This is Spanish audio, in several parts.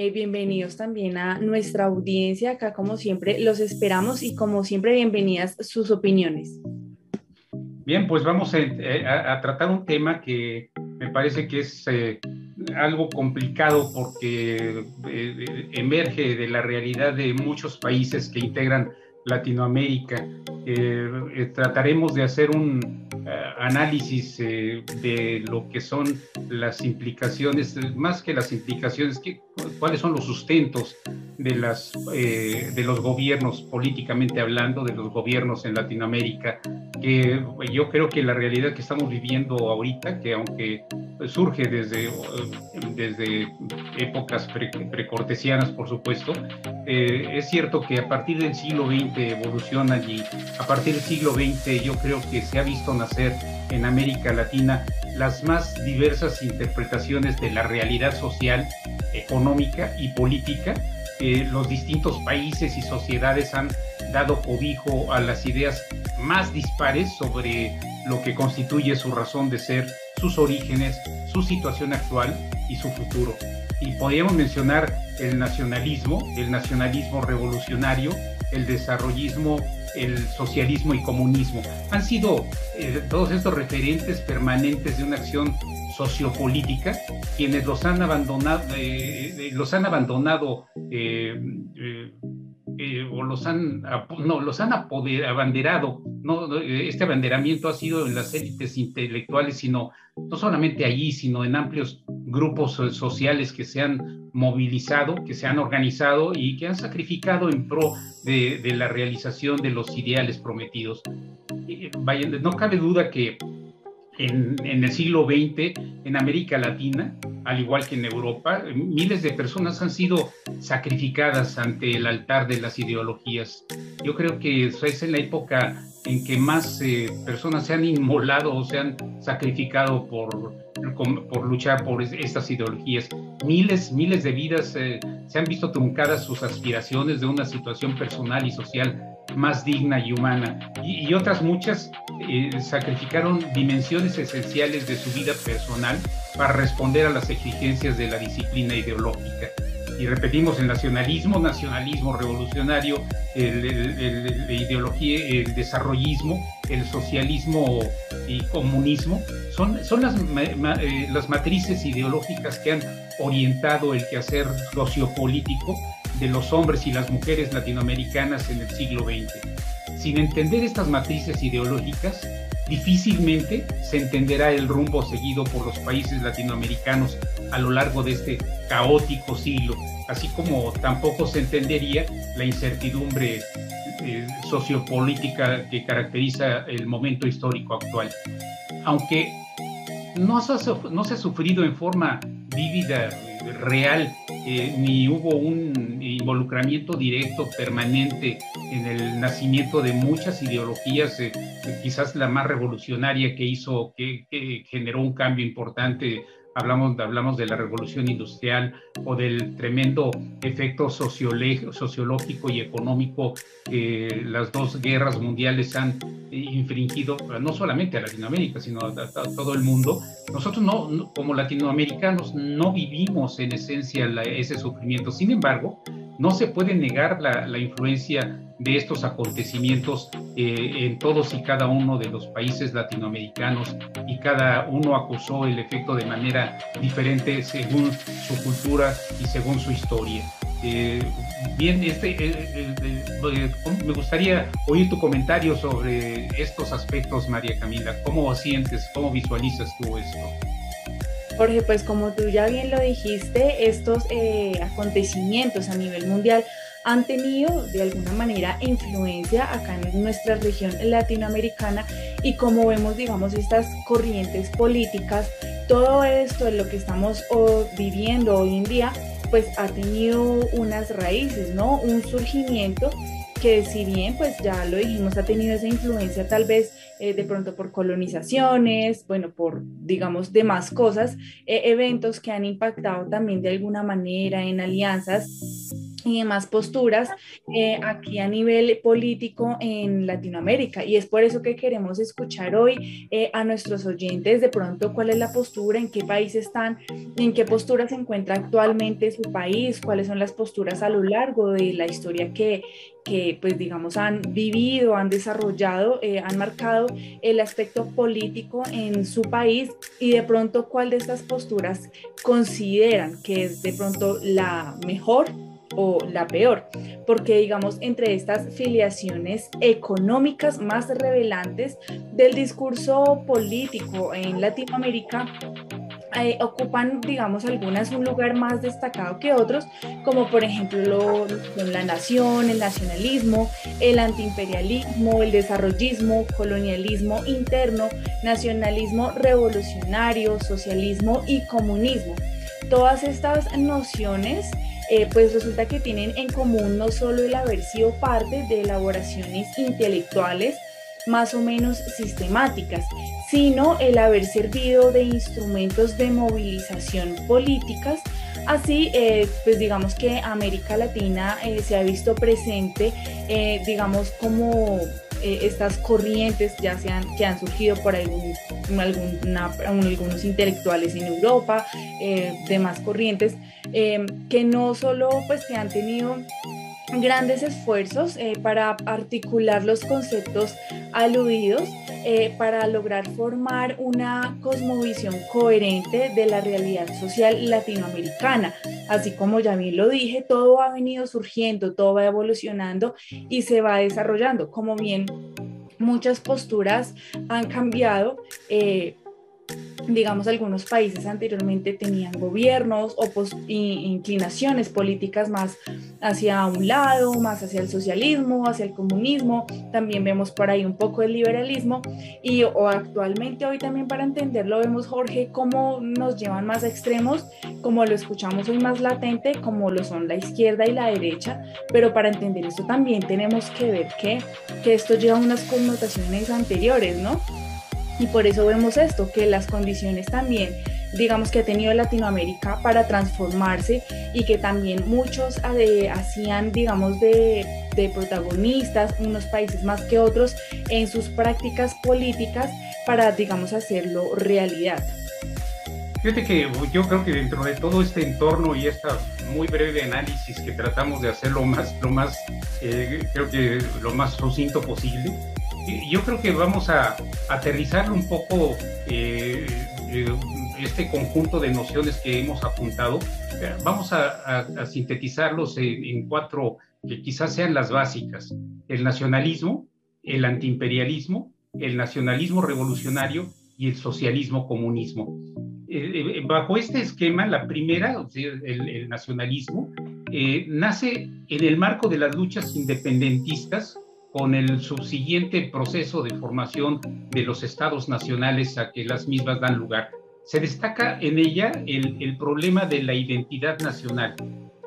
Bienvenidos también a nuestra audiencia. Acá, como siempre, los esperamos y como siempre, bienvenidas sus opiniones. Bien, pues vamos a tratar un tema que me parece que es algo complicado porque emerge de la realidad de muchos países que integran Latinoamérica. Trataremos de hacer un análisis de lo que son las implicaciones, más que las implicaciones, cuáles son los sustentos de los gobiernos, políticamente hablando, de los gobiernos en Latinoamérica, que yo creo que la realidad que estamos viviendo ahorita, que aunque surge desde épocas precortesianas, por supuesto, es cierto que a partir del siglo XX evoluciona y a partir del siglo XX yo creo que se ha visto nacer en América Latina las más diversas interpretaciones de la realidad social, económica y política. Los distintos países y sociedades han dado cobijo a las ideas más dispares sobre lo que constituye su razón de ser, sus orígenes, su situación actual y su futuro. Y podríamos mencionar el nacionalismo revolucionario, el desarrollismo, el socialismo y comunismo. Han sido todos estos referentes permanentes de una acción sociopolítica, quienes los han abandonado, o los han abanderado, ¿no? Este abanderamiento ha sido en las élites intelectuales, sino no solamente allí, sino en amplios grupos sociales que se han movilizado, que se han organizado y que han sacrificado en pro de la realización de los ideales prometidos. Vaya, no cabe duda que en el siglo XX, en América Latina, al igual que en Europa, miles de personas han sido sacrificadas ante el altar de las ideologías. Yo creo que eso es en la época en que más personas se han inmolado o se han sacrificado por luchar por estas ideologías. Miles de vidas se han visto truncadas sus aspiraciones de una situación personal y social más digna y humana, y otras muchas sacrificaron dimensiones esenciales de su vida personal para responder a las exigencias de la disciplina ideológica. Y repetimos, el nacionalismo revolucionario, la ideología, el desarrollismo, el socialismo y comunismo, son las matrices ideológicas que han orientado el quehacer sociopolítico de los hombres y las mujeres latinoamericanas en el siglo XX. Sin entender estas matrices ideológicas, difícilmente se entenderá el rumbo seguido por los países latinoamericanos a lo largo de este caótico siglo, así como tampoco se entendería la incertidumbre sociopolítica que caracteriza el momento histórico actual. Aunque no se ha sufrido en forma vívida, real, ni hubo un involucramiento directo, permanente en el nacimiento de muchas ideologías, quizás la más revolucionaria que generó un cambio importante. Hablamos de la revolución industrial o del tremendo efecto sociológico y económico que las dos guerras mundiales han infringido, no solamente a Latinoamérica, sino a todo el mundo. Nosotros como latinoamericanos no vivimos en esencia ese sufrimiento. Sin embargo, no se puede negar la influencia de estos acontecimientos en todos y cada uno de los países latinoamericanos, y cada uno acusó el efecto de manera diferente según su cultura y según su historia. Bien, me gustaría oír tu comentario sobre estos aspectos, María Camila. ¿Cómo sientes, cómo visualizas tú esto? Jorge, pues como tú ya bien lo dijiste, estos acontecimientos a nivel mundial han tenido de alguna manera influencia acá en nuestra región latinoamericana, y como vemos, digamos, estas corrientes políticas, todo esto de lo que estamos viviendo hoy en día, pues ha tenido unas raíces, ¿no? Un surgimiento que, si bien, pues ya lo dijimos, ha tenido esa influencia tal vez de pronto por colonizaciones, bueno, por, digamos, demás cosas, eventos que han impactado también de alguna manera en alianzas. y demás posturas aquí a nivel político en Latinoamérica. Y es por eso que queremos escuchar hoy a nuestros oyentes de pronto cuál es la postura, en qué país están, en qué postura se encuentra actualmente su país, cuáles son las posturas a lo largo de la historia que pues digamos han vivido, han desarrollado, han marcado el aspecto político en su país y de pronto cuál de estas posturas consideran que es de pronto la mejor o la peor, porque digamos entre estas filiaciones económicas más revelantes del discurso político en Latinoamérica, ocupan, digamos, algunas un lugar más destacado que otros, como por ejemplo la nación, el nacionalismo, el antiimperialismo, el desarrollismo, colonialismo interno, nacionalismo revolucionario, socialismo y comunismo. Todas estas nociones pues resulta que tienen en común no solo el haber sido parte de elaboraciones intelectuales más o menos sistemáticas, sino el haber servido de instrumentos de movilización políticas. Así, pues digamos que América Latina se ha visto presente, digamos, como estas corrientes ya sean que han surgido por algunos intelectuales en Europa, demás corrientes, que no solo pues que han tenido grandes esfuerzos para articular los conceptos aludidos, para lograr formar una cosmovisión coherente de la realidad social latinoamericana. Así como ya bien lo dije, todo ha venido surgiendo, todo va evolucionando y se va desarrollando. Como bien muchas posturas han cambiado, digamos, algunos países anteriormente tenían gobiernos o inclinaciones políticas más hacia un lado, más hacia el socialismo, hacia el comunismo. También vemos por ahí un poco el liberalismo y o actualmente hoy también para entenderlo vemos, Jorge, cómo nos llevan más a extremos, como lo escuchamos hoy más latente, como lo son la izquierda y la derecha. Pero para entender esto también tenemos que ver que esto lleva unas connotaciones anteriores, ¿no? Y por eso vemos esto, que las condiciones también, digamos, que ha tenido Latinoamérica para transformarse y que también muchos hacían, digamos, de protagonistas, unos países más que otros, en sus prácticas políticas para, digamos, hacerlo realidad. Fíjate que yo creo que dentro de todo este entorno y esta muy breve análisis que tratamos de hacer creo que lo más sucinto posible, yo creo que vamos a aterrizarlo un poco este conjunto de nociones que hemos apuntado. Vamos a sintetizarlos en cuatro que quizás sean las básicas: el nacionalismo, el antiimperialismo, el nacionalismo revolucionario y el socialismo comunismo. Bajo este esquema, la primera, o sea, el nacionalismo, nace en el marco de las luchas independentistas, con el subsiguiente proceso de formación de los estados nacionales a que las mismas dan lugar. Se destaca en ella el problema de la identidad nacional,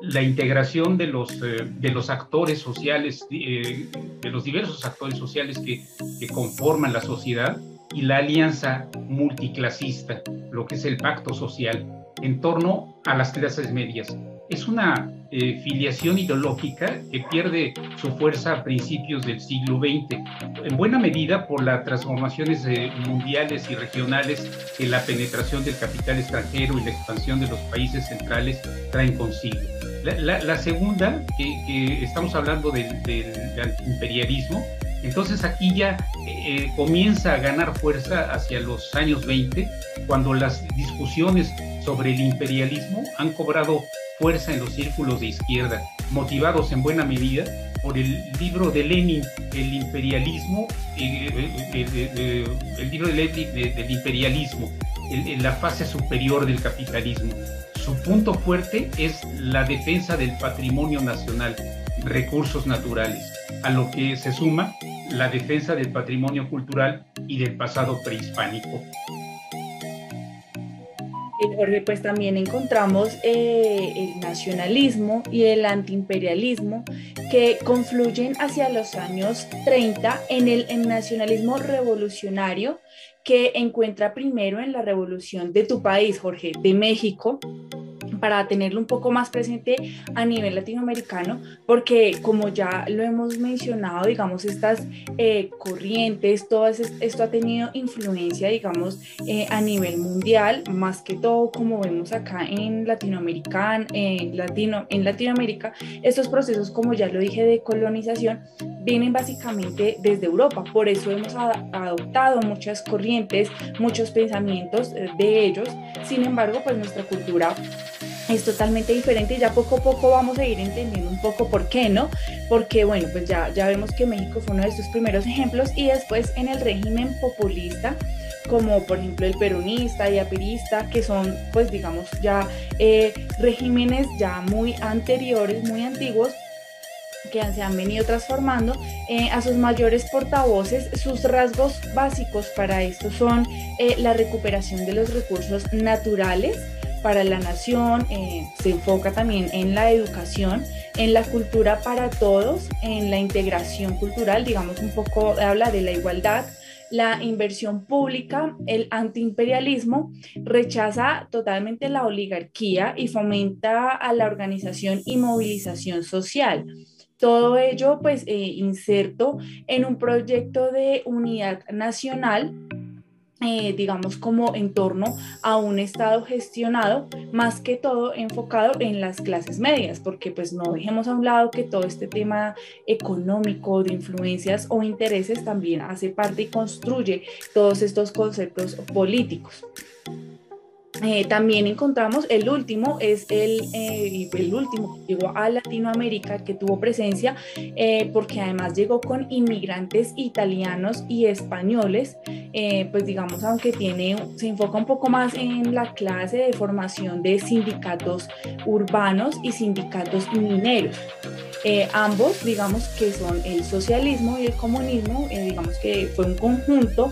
la integración de los actores sociales, de los diversos actores sociales que conforman la sociedad, y la alianza multiclasista, lo que es el pacto social, en torno a las clases medias. Es una filiación ideológica que pierde su fuerza a principios del siglo XX, en buena medida por las transformaciones mundiales y regionales que la penetración del capital extranjero y la expansión de los países centrales traen consigo. La segunda, que estamos hablando del imperialismo, entonces aquí ya comienza a ganar fuerza hacia los años 20, cuando las discusiones sobre el imperialismo han cobrado fuerza en los círculos de izquierda, motivados en buena medida por el libro de Lenin, El imperialismo, el libro de Lenin del imperialismo, la fase superior del capitalismo. Su punto fuerte es la defensa del patrimonio nacional, recursos naturales, a lo que se suma la defensa del patrimonio cultural y del pasado prehispánico. Jorge, pues también encontramos el nacionalismo y el antiimperialismo que confluyen hacia los años 30 en el nacionalismo revolucionario, que encuentra primero en la revolución de tu país, Jorge, de México, para tenerlo un poco más presente a nivel latinoamericano, porque como ya lo hemos mencionado, digamos, estas corrientes, todo esto ha tenido influencia, digamos, a nivel mundial, más que todo como vemos acá en Latinoamérica, estos procesos, como ya lo dije, de colonización, vienen básicamente desde Europa, por eso hemos adoptado muchas corrientes, muchos pensamientos de ellos. Sin embargo, pues nuestra cultura es totalmente diferente y ya poco a poco vamos a ir entendiendo un poco por qué, ¿no? Porque, bueno, pues ya vemos que México fue uno de estos primeros ejemplos y después en el régimen populista, como por ejemplo el peronista y apirista, que son, pues digamos, ya regímenes ya muy anteriores, muy antiguos, que se han venido transformando a sus mayores portavoces. Sus rasgos básicos para esto son la recuperación de los recursos naturales para la nación, se enfoca también en la educación, en la cultura para todos, en la integración cultural, digamos un poco habla de la igualdad, la inversión pública, el antiimperialismo, rechaza totalmente la oligarquía y fomenta a la organización y movilización social. Todo ello, pues, inserto en un proyecto de unidad nacional, digamos, como en torno a un Estado gestionado, más que todo enfocado en las clases medias, porque pues no dejemos a un lado que todo este tema económico, de influencias o intereses también hace parte y construye todos estos conceptos políticos. También encontramos el último, es el último que llegó a Latinoamérica, que tuvo presencia, porque además llegó con inmigrantes italianos y españoles, pues digamos, aunque se enfoca un poco más en la clase de formación de sindicatos urbanos y sindicatos mineros. Ambos, digamos, que son el socialismo y el comunismo, digamos que fue un conjunto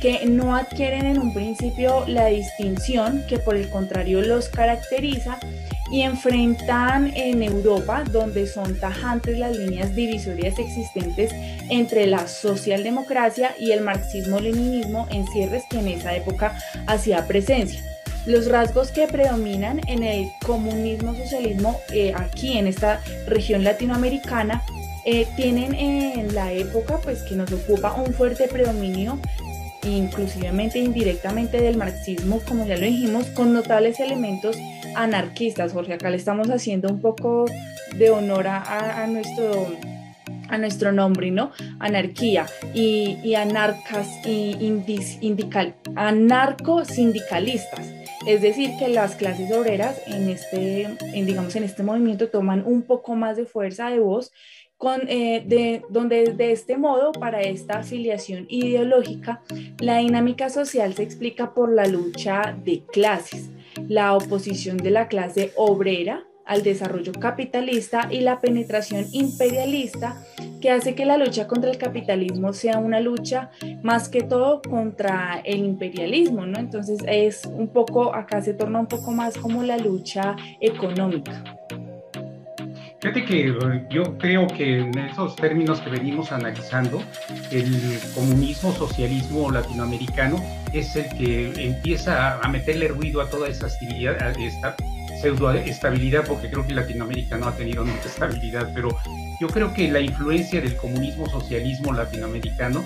que no adquieren en un principio la distinción que por el contrario los caracteriza y enfrentan en Europa, donde son tajantes las líneas divisorias existentes entre la socialdemocracia y el marxismo-leninismo en cierres que en esa época hacía presencia. Los rasgos que predominan en el comunismo-socialismo aquí en esta región latinoamericana tienen en la época pues que nos ocupa un fuerte predominio inclusivemente indirectamente del marxismo, como ya lo dijimos, con notables elementos anarquistas. Jorge, acá le estamos haciendo un poco de honor a nuestro nombre, ¿no? Anarquía y anarcas y anarcosindicalistas. Es decir, que las clases obreras digamos, en este movimiento toman un poco más de fuerza de voz, donde de este modo, para esta afiliación ideológica, la dinámica social se explica por la lucha de clases, la oposición de la clase obrera al desarrollo capitalista y la penetración imperialista, que hace que la lucha contra el capitalismo sea una lucha más que todo contra el imperialismo, ¿no? Entonces acá se torna un poco más como la lucha económica. Fíjate que yo creo que en esos términos que venimos analizando, el comunismo, socialismo latinoamericano es el que empieza a meterle ruido a toda esa pseudoestabilidad, porque creo que Latinoamérica no ha tenido nunca estabilidad, pero yo creo que la influencia del comunismo, socialismo latinoamericano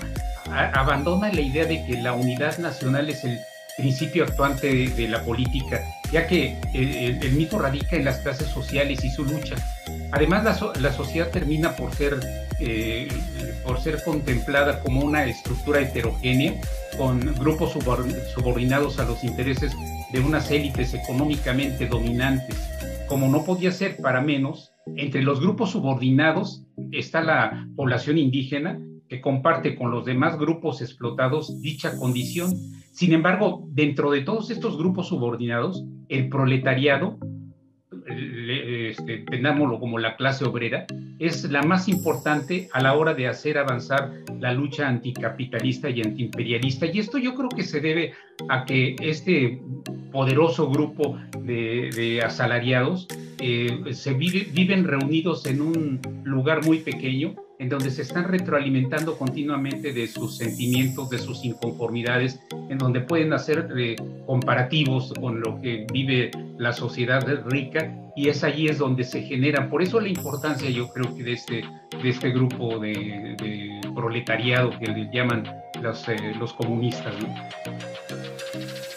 abandona la idea de que la unidad nacional es el principio actuante de la política, ya que el mismo radica en las clases sociales y su lucha. Además, la sociedad termina por ser contemplada como una estructura heterogénea, con grupos subordinados a los intereses de unas élites económicamente dominantes. Como no podía ser para menos, entre los grupos subordinados está la población indígena, que comparte con los demás grupos explotados dicha condición. Sin embargo, dentro de todos estos grupos subordinados, el proletariado, tengámoslo como la clase obrera, es la más importante a la hora de hacer avanzar la lucha anticapitalista y antiimperialista. Y esto yo creo que se debe a que este poderoso grupo de asalariados viven reunidos en un lugar muy pequeño, en donde se están retroalimentando continuamente de sus sentimientos, de sus inconformidades, en donde pueden hacer comparativos con lo que vive la sociedad rica, y allí es donde se generan. Por eso la importancia, yo creo que de este grupo de proletariado que le llaman los comunistas, ¿no?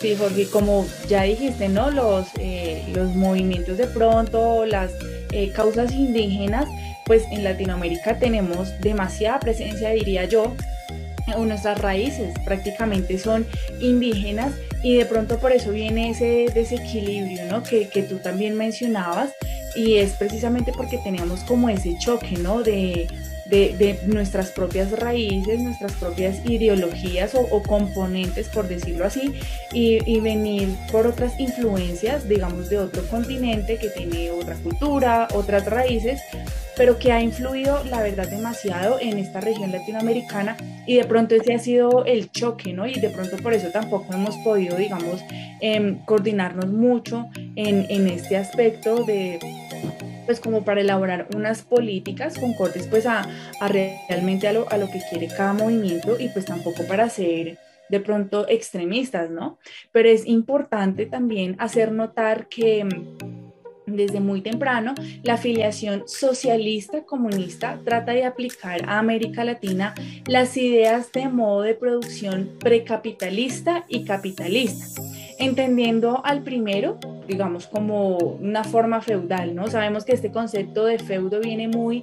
Sí, Jorge, como ya dijiste, ¿no? Los movimientos de pronto, las causas indígenas, pues en Latinoamérica tenemos demasiada presencia, diría yo. Nuestras raíces prácticamente son indígenas y de pronto por eso viene ese desequilibrio, ¿no? Que tú también mencionabas, y es precisamente porque tenemos como ese choque, ¿no? De nuestras propias raíces, nuestras propias ideologías o componentes, por decirlo así, y venir por otras influencias, digamos, de otro continente que tiene otra cultura, otras raíces, pero que ha influido, la verdad, demasiado en esta región latinoamericana, y de pronto ese ha sido el choque, ¿no? Y de pronto por eso tampoco hemos podido, digamos, coordinarnos mucho en este aspecto de, pues como para elaborar unas políticas concordes pues a realmente a lo que quiere cada movimiento, y pues tampoco para ser de pronto extremistas, ¿no? Pero es importante también hacer notar que desde muy temprano, la afiliación socialista comunista trata de aplicar a América Latina las ideas de modo de producción precapitalista y capitalista, entendiendo al primero, digamos, como una forma feudal, ¿no? Sabemos que este concepto de feudo viene muy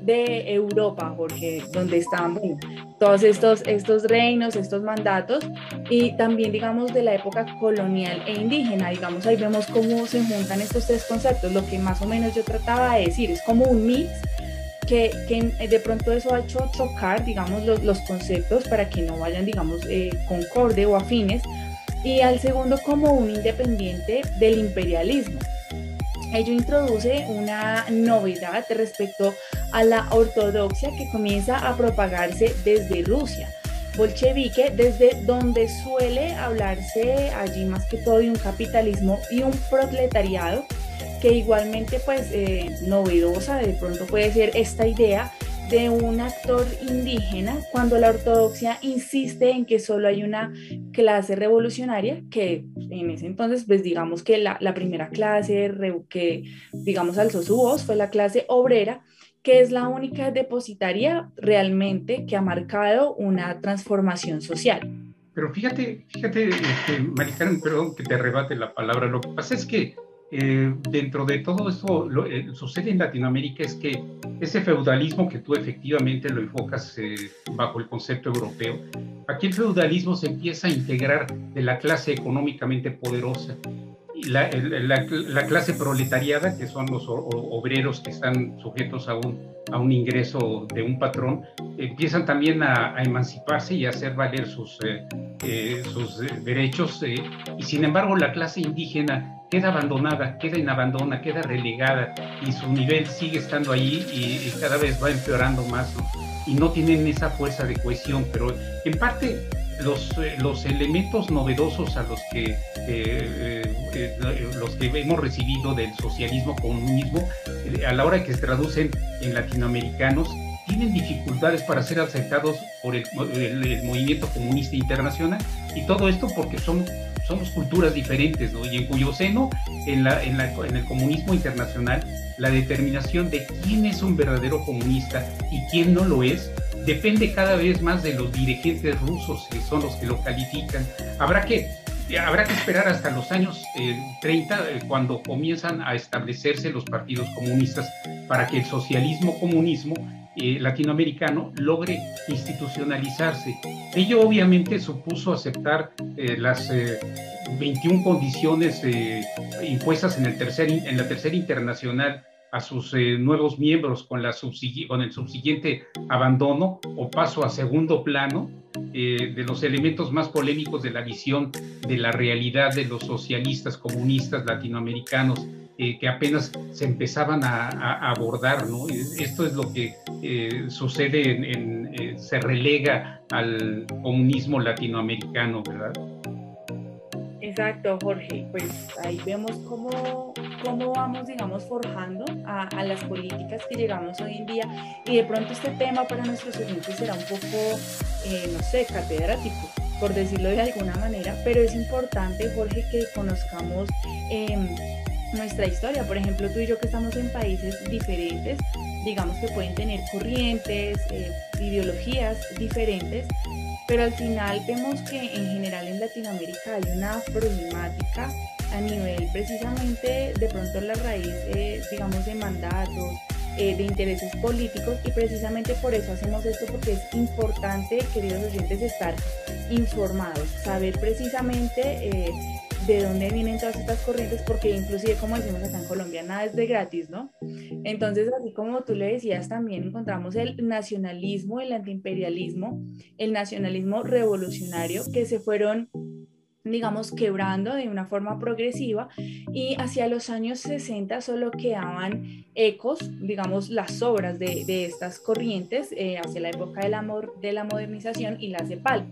de Europa, Jorge, donde estaban, bueno, todos estos reinos, estos mandatos, y también, digamos, de la época colonial e indígena. Digamos, ahí vemos cómo se juntan estos tres conceptos. Lo que más o menos yo trataba de decir es como un mix que de pronto eso ha hecho chocar, digamos, los conceptos para que no vayan, digamos, concorde o afines, y al segundo como un independiente del imperialismo. Ello introduce una novedad respecto a la ortodoxia que comienza a propagarse desde Rusia bolchevique, desde donde suele hablarse allí más que todo de un capitalismo y un proletariado, que igualmente pues novedosa de pronto puede ser esta idea de un actor indígena, cuando la ortodoxia insiste en que solo hay una clase revolucionaria, que en ese entonces pues digamos que la primera clase que digamos alzó su voz fue la clase obrera, que es la única depositaria realmente que ha marcado una transformación social. Pero fíjate, Mari Carmen, perdón que te arrebate la palabra, lo que pasa es que dentro de todo esto sucede en Latinoamérica es que ese feudalismo que tú efectivamente lo enfocas bajo el concepto europeo, aquí el feudalismo se empieza a integrar de la clase económicamente poderosa. La clase proletariada, que son los obreros que están sujetos a un ingreso de un patrón, empiezan también a emanciparse y a hacer valer sus derechos, y sin embargo la clase indígena queda abandonada, queda inabandona, queda relegada, y su nivel sigue estando ahí y cada vez va empeorando más, ¿no? Y no tienen esa fuerza de cohesión, pero en parte los elementos novedosos a los que hemos recibido del socialismo, comunismo, a la hora que se traducen en latinoamericanos, tienen dificultades para ser aceptados por el movimiento comunista internacional, y todo esto porque somos culturas diferentes, ¿no? Y en cuyo seno, en el comunismo internacional, la determinación de quién es un verdadero comunista y quién no lo es depende cada vez más de los dirigentes rusos, que son los que lo califican. Habrá que esperar hasta los años 30, cuando comienzan a establecerse los partidos comunistas, para que el socialismo-comunismo latinoamericano logre institucionalizarse. Ello obviamente supuso aceptar las 21 condiciones impuestas en la Tercera Internacional a sus nuevos miembros, con el subsiguiente abandono o paso a segundo plano de los elementos más polémicos de la visión de la realidad de los socialistas comunistas latinoamericanos, que apenas se empezaban a abordar, ¿no? Esto es lo que sucede, se relega al comunismo latinoamericano, ¿verdad? Exacto, Jorge. Pues ahí vemos cómo cómo vamos, digamos, forjando a las políticas que llegamos hoy en día. Y de pronto este tema para nuestros oyentes será un poco, no sé, catedrático, por decirlo de alguna manera, pero es importante, Jorge, que conozcamos nuestra historia. Por ejemplo, tú y yo que estamos en países diferentes, digamos que pueden tener corrientes, ideologías diferentes, pero al final vemos que en general en Latinoamérica hay una problemática a nivel precisamente de pronto la raíz, digamos, de mandatos, de intereses políticos, y precisamente por eso hacemos esto, porque es importante, queridos oyentes, estar informados, saber precisamente de dónde vienen todas estas corrientes, porque inclusive, como decimos acá en Colombia, nada es de gratis, ¿no? Entonces, así como tú le decías, también encontramos el nacionalismo, el antiimperialismo, el nacionalismo revolucionario, que se fueron, digamos, quebrando de una forma progresiva, y hacia los años 60 solo quedaban ecos, digamos, las sobras de estas corrientes, hacia la época de la modernización y la CEPAL.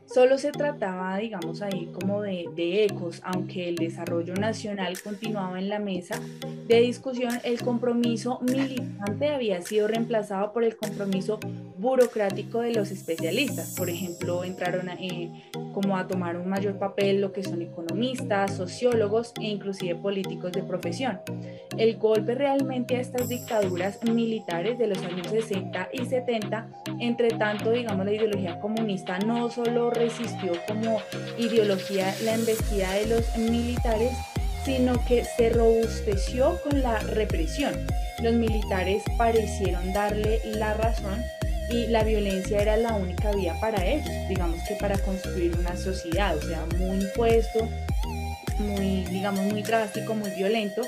Solo se trataba, digamos, ahí como de ecos, aunque el desarrollo nacional continuaba en la mesa de discusión. El compromiso militante había sido reemplazado por el compromiso burocrático de los especialistas. Por ejemplo, entraron como a tomar un mayor papel lo que son economistas, sociólogos e inclusive políticos de profesión. El golpe realmente a estas dictaduras militares de los años 60 y 70, entre tanto, digamos, la ideología comunista no solo resistió como ideología la embestida de los militares, sino que se robusteció con la represión. Los militares parecieron darle la razón y la violencia era la única vía para ellos, digamos que para construir una sociedad, o sea, muy impuesto, muy, digamos, muy drástico, muy violento.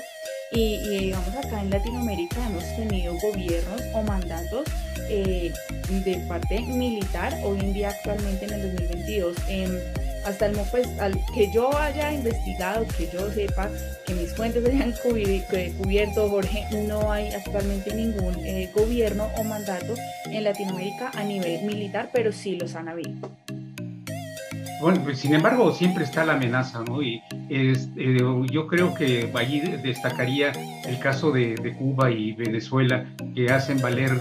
Y digamos, acá en Latinoamérica hemos tenido gobiernos o mandatos de parte militar. Hoy en día, actualmente en el 2022, hasta el pues, que yo haya investigado, que yo sepa, que mis fuentes hayan cubierto, Jorge, no hay actualmente ningún gobierno o mandato en Latinoamérica a nivel militar, pero sí los han habido. Bueno, pues sin embargo siempre está la amenaza, ¿no? Y yo creo que allí destacaría el caso de Cuba y Venezuela, que hacen valer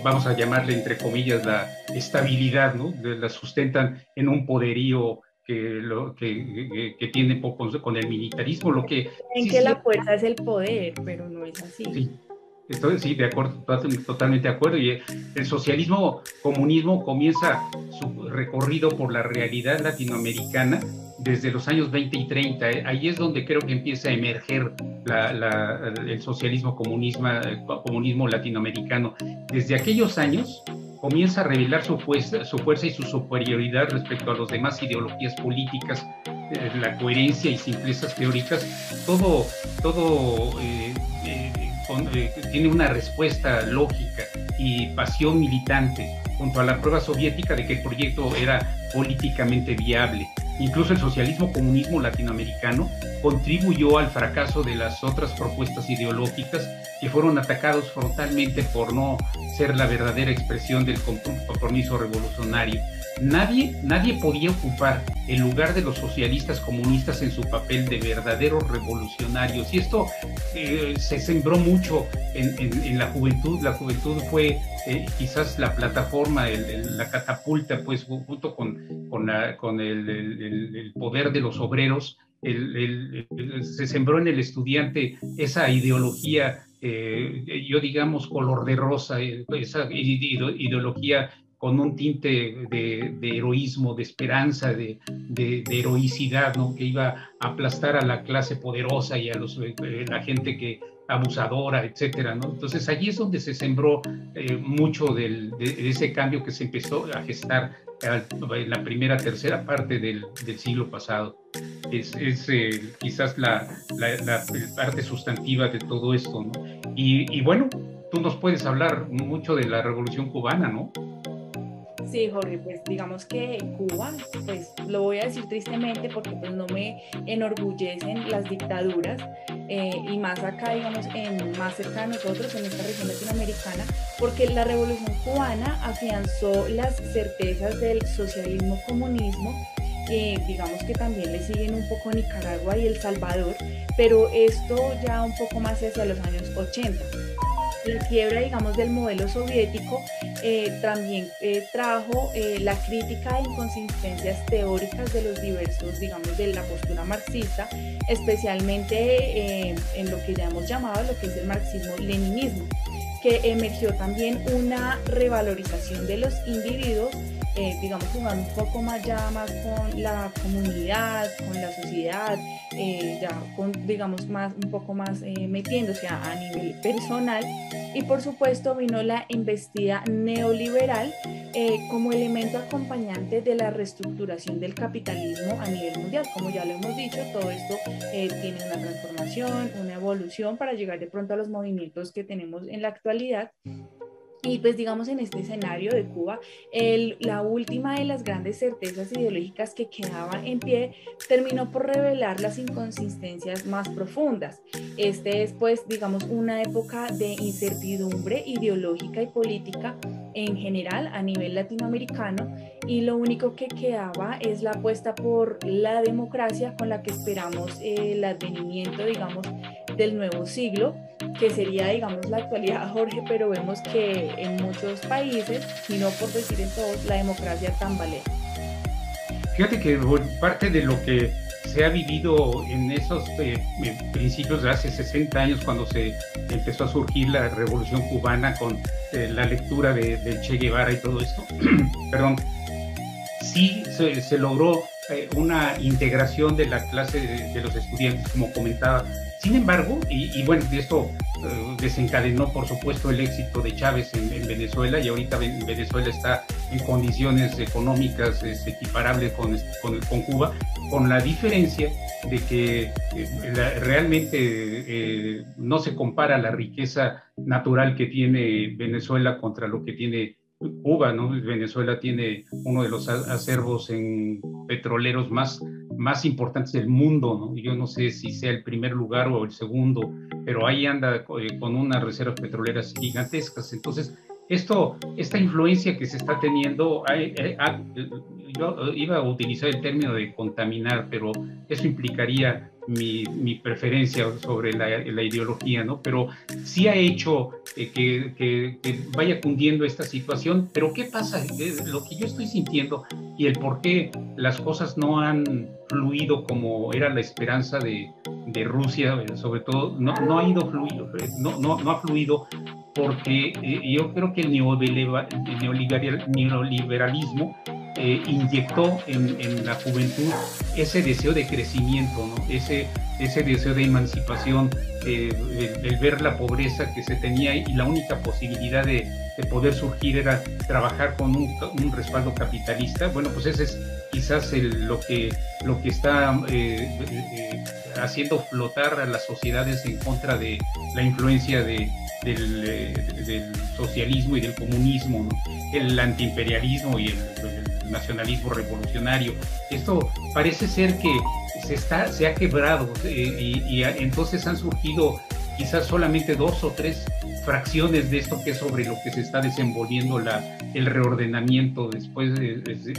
vamos a llamarle entre comillas la estabilidad, ¿no? La sustentan en un poderío que tiene poco con el militarismo, lo que... En sí, que la fuerza es el poder, pero no es así. Sí. Sí, de acuerdo, totalmente de acuerdo. Y el socialismo comunismo comienza su recorrido por la realidad latinoamericana desde los años 20 y 30. Ahí es donde creo que empieza a emerger el socialismo comunismo latinoamericano. Desde aquellos años comienza a revelar su fuerza y su superioridad respecto a las demás ideologías políticas, la coherencia y simplezas teóricas. Todo tiene una respuesta lógica y pasión militante, junto a la prueba soviética de que el proyecto era políticamente viable. Incluso el socialismo comunismo latinoamericano contribuyó al fracaso de las otras propuestas ideológicas que fueron atacados frontalmente por no ser la verdadera expresión del compromiso revolucionario. Nadie podía ocupar el lugar de los socialistas comunistas en su papel de verdaderos revolucionarios, y esto se sembró mucho en la juventud. La juventud fue quizás la plataforma, la catapulta, pues junto con el poder de los obreros. Se sembró en el estudiante esa ideología, yo digamos color de rosa, esa ideología con un tinte de heroísmo, de esperanza, de heroicidad, ¿no? Que iba a aplastar a la clase poderosa y a la gente que abusadora, etcétera, ¿no? Entonces allí es donde se sembró mucho de ese cambio que se empezó a gestar en la tercera parte del siglo pasado. Es quizás la parte sustantiva de todo esto, ¿no? Y bueno, tú nos puedes hablar mucho de la Revolución Cubana, ¿no? Sí, Jorge, pues digamos que Cuba, pues lo voy a decir tristemente porque pues no me enorgullecen las dictaduras, y más acá, digamos, más cerca de nosotros, en esta región latinoamericana, porque la Revolución Cubana afianzó las certezas del socialismo-comunismo digamos que también le siguen un poco Nicaragua y El Salvador, pero esto ya un poco más hacia los años 80. La quiebra, digamos, del modelo soviético también trajo la crítica de inconsistencias teóricas de los diversos, digamos, de la postura marxista, especialmente en lo que ya hemos llamado lo que es el marxismo-leninismo, que emergió también una revalorización de los individuos, digamos, jugando un poco más ya más con la comunidad, con la sociedad, ya con, digamos, más, un poco más metiéndose a nivel personal. Y por supuesto vino la embestida neoliberal como elemento acompañante de la reestructuración del capitalismo a nivel mundial. Como ya lo hemos dicho, todo esto tiene una transformación, una evolución para llegar de pronto a los movimientos que tenemos en la actualidad. Y pues digamos en este escenario de Cuba, la última de las grandes certezas ideológicas que quedaban en pie terminó por revelar las inconsistencias más profundas. Este es pues digamos una época de incertidumbre ideológica y política en general a nivel latinoamericano, y lo único que quedaba es la apuesta por la democracia con la que esperamos el advenimiento, digamos, del nuevo siglo, que sería, digamos, la actualidad, Jorge, pero vemos que en muchos países, y no por decir en todos, la democracia tambalea. Fíjate que parte de lo que se ha vivido en esos principios de hace 60 años, cuando se empezó a surgir la Revolución Cubana con la lectura de Che Guevara y todo esto, perdón, sí se logró una integración de la clase de los estudiantes, como comentaba. Sin embargo, y bueno, esto desencadenó, por supuesto, el éxito de Chávez en Venezuela, y ahorita Venezuela está en condiciones económicas equiparables con Cuba, con la diferencia de que realmente no se compara la riqueza natural que tiene Venezuela contra lo que tiene Cuba, ¿no? Venezuela tiene uno de los acervos petroleros más importantes del mundo, ¿no? Yo no sé si sea el primer lugar o el segundo, pero ahí anda con unas reservas petroleras gigantescas. Entonces, esta influencia que se está teniendo, yo iba a utilizar el término de contaminar, pero eso implicaría mi preferencia sobre la ideología, ¿no? Pero sí ha hecho que vaya cundiendo esta situación. Pero ¿qué pasa? Lo que yo estoy sintiendo y el por qué las cosas no han fluido como era la esperanza de Rusia, sobre todo, no ha ido fluido, no ha fluido, porque yo creo que el neoliberalismo inyectó en la juventud ese deseo de crecimiento, ¿no? ese deseo de emancipación, el ver la pobreza que se tenía, y la única posibilidad de poder surgir era trabajar con un respaldo capitalista. Bueno, pues ese es quizás lo que está haciendo flotar a las sociedades en contra de la influencia del socialismo y del comunismo, ¿no? El antiimperialismo y el nacionalismo revolucionario. Esto parece ser que se ha quebrado, y entonces han surgido quizás solamente 2 o 3 fracciones de esto que es sobre lo que se está desenvolviendo el reordenamiento. Después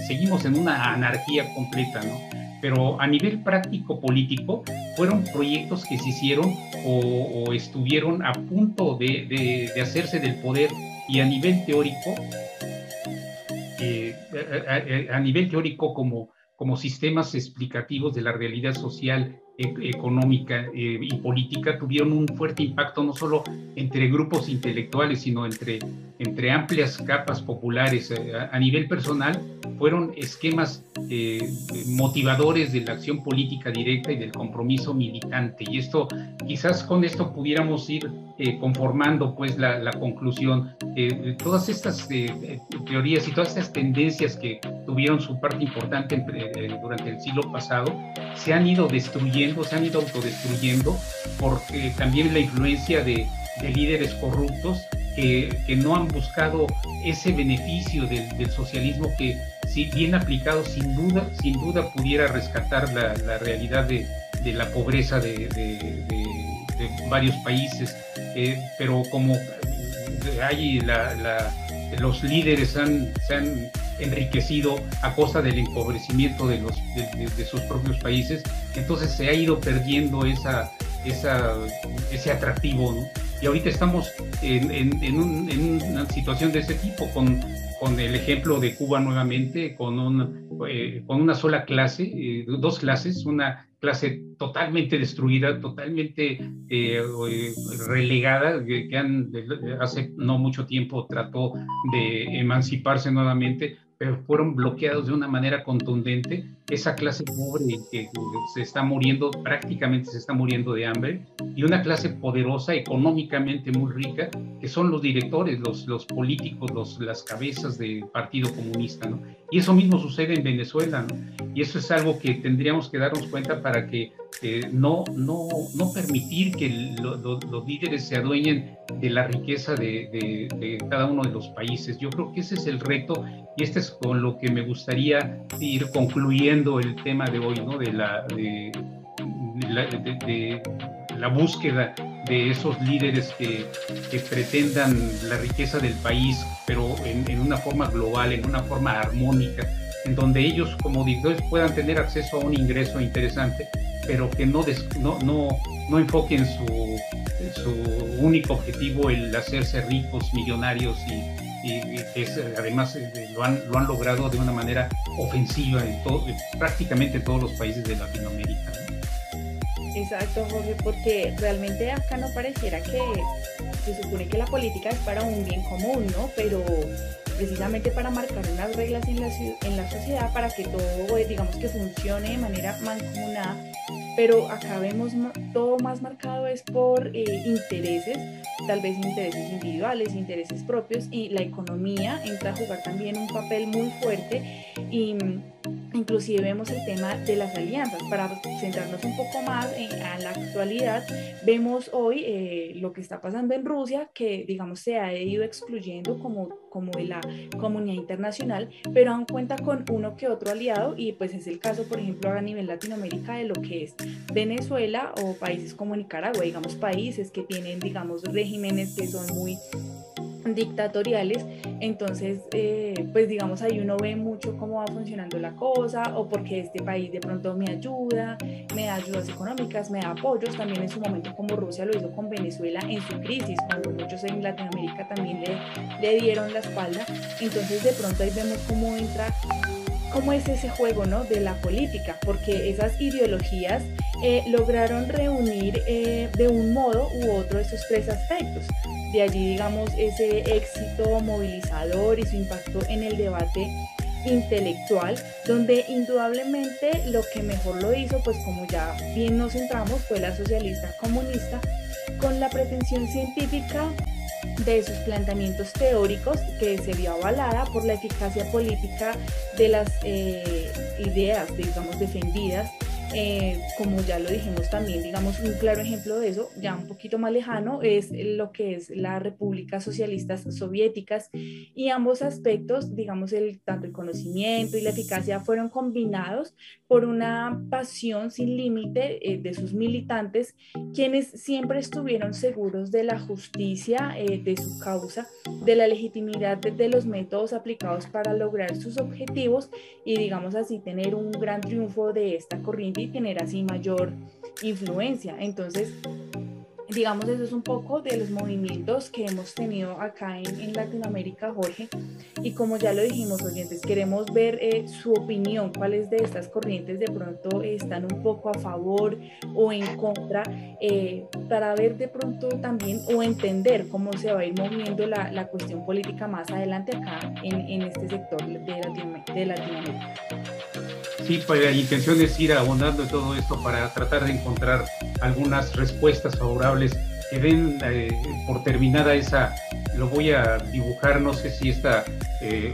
seguimos en una anarquía completa, ¿no? Pero a nivel práctico político fueron proyectos que se hicieron o estuvieron a punto de hacerse del poder, y a nivel teórico como sistemas explicativos de la realidad social, económica y política, tuvieron un fuerte impacto no solo entre grupos intelectuales, sino entre amplias capas populares. A nivel personal, fueron esquemas motivadores de la acción política directa y del compromiso militante. Y quizás con esto pudiéramos ir conformando pues la conclusión. Todas estas teorías y todas estas tendencias que tuvieron su parte importante durante el siglo pasado se han ido destruyendo, se han ido autodestruyendo, porque también la influencia de líderes corruptos que no han buscado ese beneficio del socialismo, que si bien aplicado sin duda pudiera rescatar la realidad de la pobreza de varios países, pero como los líderes se han enriquecido a costa del empobrecimiento de sus propios países. Entonces se ha ido perdiendo ese atractivo, ¿no? Y ahorita estamos en una situación de ese tipo, con el ejemplo de Cuba nuevamente, con una sola clase, dos clases, una clase totalmente destruida, totalmente relegada, que hace no mucho tiempo trató de emanciparse nuevamente, pero fueron bloqueados de una manera contundente. Esa clase pobre que se está muriendo, prácticamente se está muriendo de hambre, y una clase poderosa, económicamente muy rica, que son los directores, los políticos, las cabezas del Partido Comunista, ¿no? Y eso mismo sucede en Venezuela, ¿no? Y eso es algo que tendríamos que darnos cuenta para que no permitir que los líderes se adueñen de la riqueza de cada uno de los países. Yo creo que ese es el reto, y este es con lo que me gustaría ir concluyendo el tema de hoy, ¿no? De la búsqueda de esos líderes que pretendan la riqueza del país, pero en una forma global, en una forma armónica, en donde ellos como dictadores puedan tener acceso a un ingreso interesante, pero que no enfoquen su único objetivo el hacerse ricos, millonarios, y que además lo han logrado de una manera ofensiva prácticamente en todos los países de Latinoamérica, ¿no? Exacto, Jorge, porque realmente acá no pareciera que se supone que la política es para un bien común, ¿no? Pero precisamente para marcar unas reglas en la sociedad para que todo, digamos, que funcione de manera mancomunada. Pero acá vemos todo más marcado es por intereses, tal vez intereses individuales, intereses propios, y la economía entra a jugar también un papel muy fuerte, y inclusive vemos el tema de las alianzas. Para centrarnos un poco más a la actualidad, vemos hoy lo que está pasando en Rusia, que digamos se ha ido excluyendo como de la comunidad internacional, pero aún cuenta con uno que otro aliado, y pues es el caso, por ejemplo, a nivel Latinoamérica, de lo que es Venezuela o países como Nicaragua, digamos, países que tienen, digamos, regímenes que son muy dictatoriales. Entonces pues digamos ahí uno ve mucho cómo va funcionando la cosa, o porque este país de pronto me da ayudas económicas, me da apoyos, también en su momento como Rusia lo hizo con Venezuela en su crisis, cuando muchos en Latinoamérica también le dieron la espalda. Entonces de pronto ahí vemos cómo es ese juego, ¿no?, de la política, porque esas ideologías lograron reunir de un modo u otro esos tres aspectos. De allí, digamos, ese éxito movilizador y su impacto en el debate intelectual, donde indudablemente lo que mejor lo hizo, pues como ya bien nos centramos, fue la socialista comunista, con la pretensión científica de sus planteamientos teóricos, que se vio avalada por la eficacia política de las ideas, digamos, defendidas. Como ya lo dijimos también, digamos, un claro ejemplo de eso, ya un poquito más lejano, es lo que es las repúblicas socialistas soviéticas, y ambos aspectos, digamos, tanto el conocimiento y la eficacia fueron combinados por una pasión sin límite de sus militantes, quienes siempre estuvieron seguros de la justicia de su causa, de la legitimidad de los métodos aplicados para lograr sus objetivos, y digamos así tener un gran triunfo de esta corriente y tener así mayor influencia. Entonces, digamos, eso es un poco de los movimientos que hemos tenido acá en Latinoamérica, Jorge, y como ya lo dijimos, oyentes, queremos ver su opinión, cuáles de estas corrientes de pronto están un poco a favor o en contra, para ver de pronto también o entender cómo se va a ir moviendo la cuestión política más adelante acá en este sector de Latinoamérica. Sí, pues la intención es ir abondando en todo esto para tratar de encontrar algunas respuestas favorables que den por terminada lo voy a dibujar, no sé si esta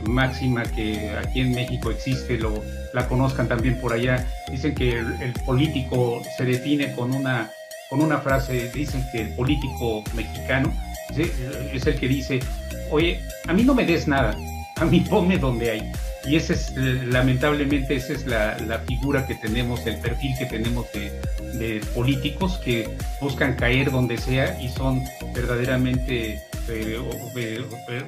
máxima que aquí en México existe, la conozcan también por allá. Dicen que el político se define con una frase, dicen que el político mexicano es el que dice: oye, a mí no me des nada, a mí ponme donde hay. Y lamentablemente esa es la figura que tenemos, el perfil que tenemos de políticos que buscan caer donde sea y son verdaderamente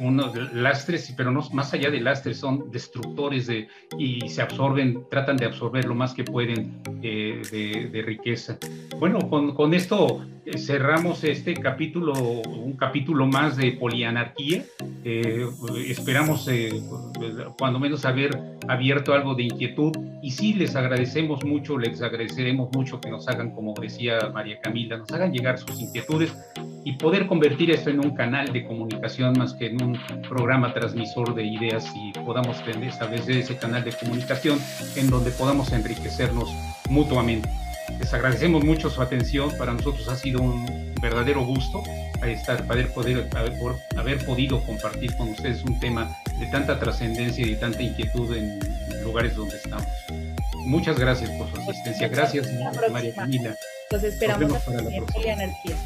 unos lastres, pero no, más allá de lastres, son destructores y se absorben, tratan de absorber lo más que pueden de riqueza. Bueno, con esto cerramos este capítulo, un capítulo más de polianarquía. Esperamos cuando menos haber abierto algo de inquietud, y sí les agradecemos mucho, les agradeceremos mucho que nos hagan, como decía María Camila, nos hagan llegar sus inquietudes y poder convertir esto en un canal de comunicación más que en un programa transmisor de ideas, y podamos establecer ese canal de comunicación en donde podamos enriquecernos mutuamente. Les agradecemos mucho su atención. Para nosotros ha sido un verdadero gusto haber podido compartir con ustedes un tema de tanta trascendencia y de tanta inquietud en lugares donde estamos. Muchas gracias por su asistencia. Gracias, María Camila. Los esperamos para la próxima. Polianarquía.